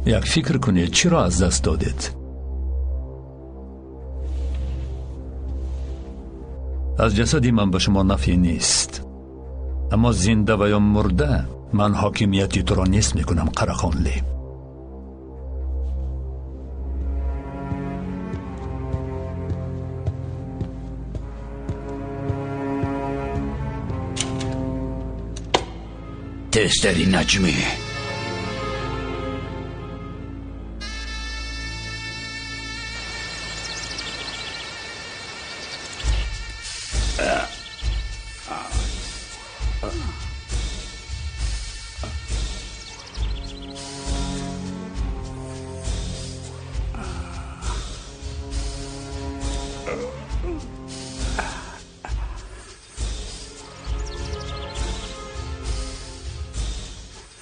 یک فکر کنید چرا از دست دادید؟ از جسدی من به شما نفی نیست، اما زنده و یا مرده من حاکمیتی تو را نیست میکنم قرخانلی. تستری نجمی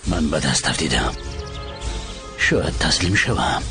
من به دست افتیدم، شاید تسلیم شوم.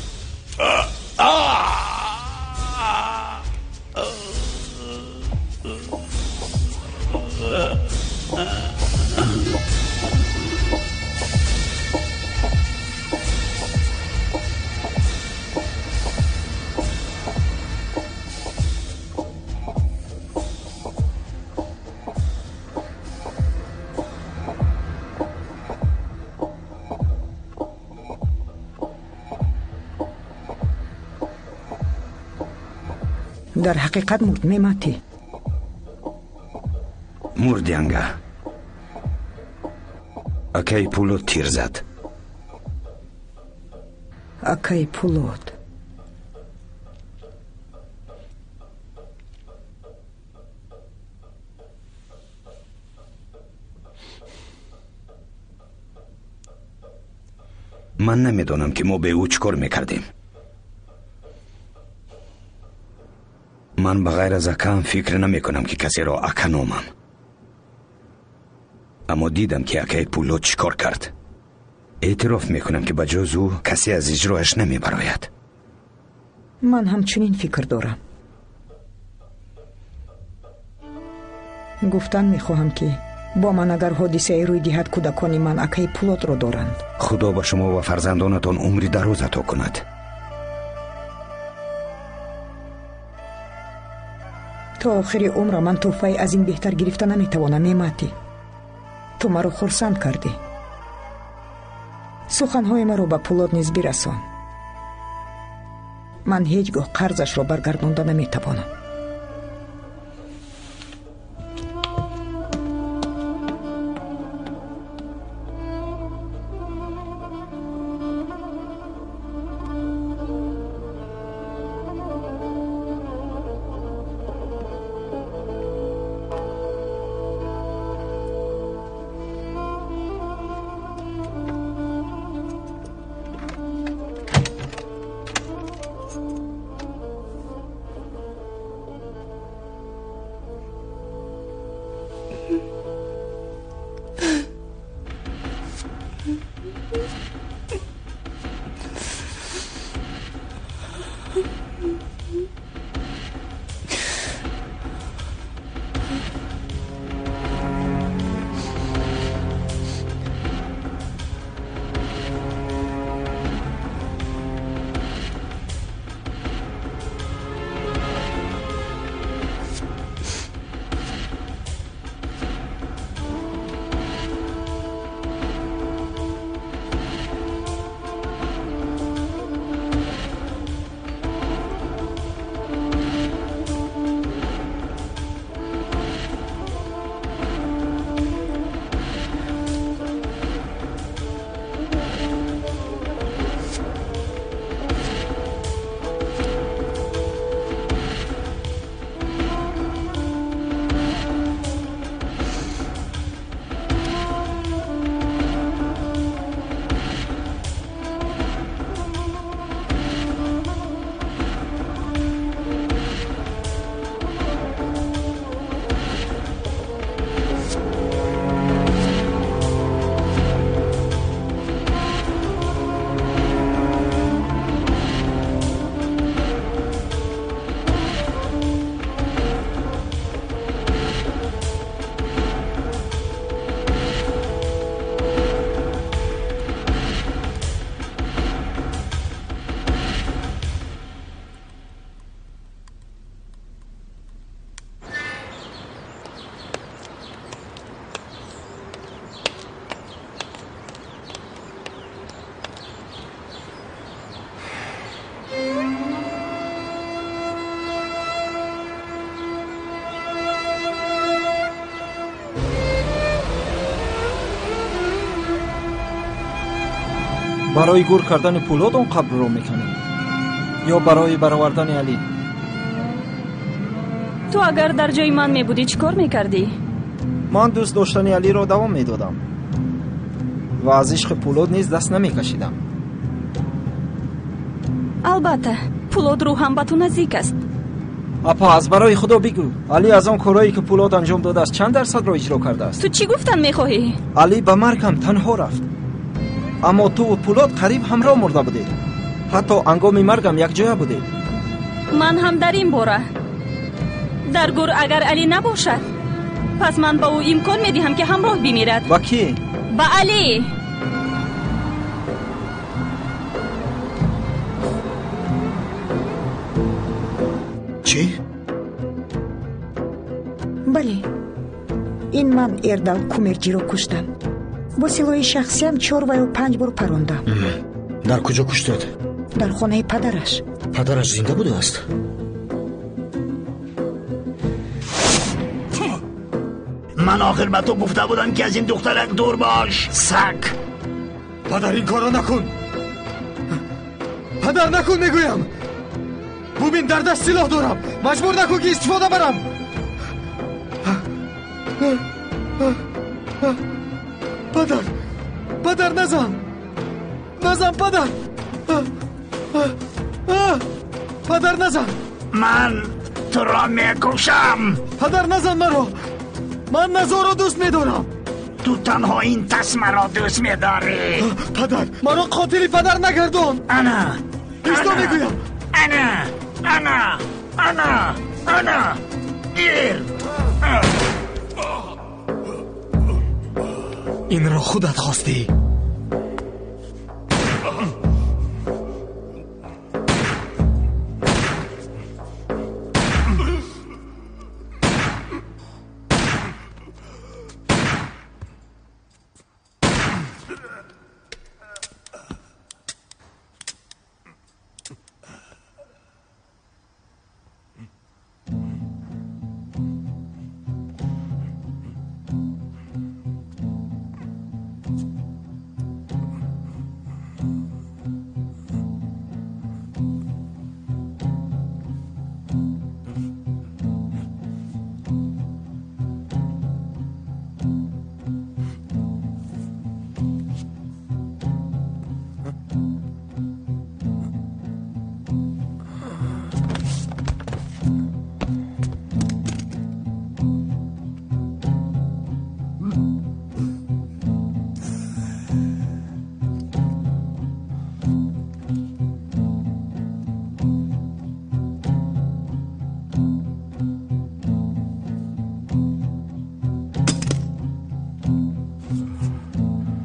در حقیقت مرد نعمتی. مردی انگه اکای پولود تیر زد. اکای پولود من نمیدونم که ما به او چکار میکردیم. من بغیر از اکم فکر نمی کنم که کسی را اکا نامم، اما دیدم که اکای پولو چیکار کرد. اعتراف میکنم که بجز او کسی از اجراش نمی براید. من همچنین فکر دارم. گفتن میخواهم که با من اگر حادثه روی دهد کودکان من اکای پولاد را دارند. خدا با شما و فرزندانتان عمری دراز عطا کند. تا آخر عمر من توفای از این بهتر گرفته نمیتوانم. نعمتی، تو مرا خرسند کردی. سخنهای مرا به پولاد نیز برسان. من هیچگاه قرضش را برگردانده نمیتوانم. برای گور کردن پولاد اون قبر رو میکنیم یا برای برآوردن علی؟ تو اگر در جای من میبودی چی کار میکردی؟ من دوست داشتن علی رو دوام میدادم و از عشق پولاد نیز دست نمیکشیدم. البته پولاد رو هم به تو نزدیک است. اپا از برای خدا بگو علی از آن کارهایی که پولاد انجام داده است چند درصد را اجرا کرده است؟ تو چی گفتن میخواهی؟ علی به مرگم تنها رفت، اما تو و پولاد قریب همراه مرده بودید. حتی انگام مرگم یک جای بودید. من هم در این باره در گور اگر علی نباشد پس من با او امکان میدهم که همراه بمیرد. با کی؟ با علی. چی؟ بله، این من اردل کومرجی رو کشتم. با سلاح شخصی هم 4 و یا 5 بار پراندم. در کجا کشتد؟ در خانه پدرش. پدرش زنده بوده است؟ من آخر به تو گفته بودم که از این دخترک دور باش سگ. پدر این کارا نکن. پدر نکن میگویم. ببین در دست سلاح دارم، مجبور نکن که استفاده برم. پدر نزن پدر. پدر نزن. من تو را میکشم. پدر نزن مرا. من نزا را دوست میدارم. تو تنها این تسمه را دوست میداری. پدر مرا قاتل پدر نگردان. انا میگویم انا گیر. این را خودت خواستی.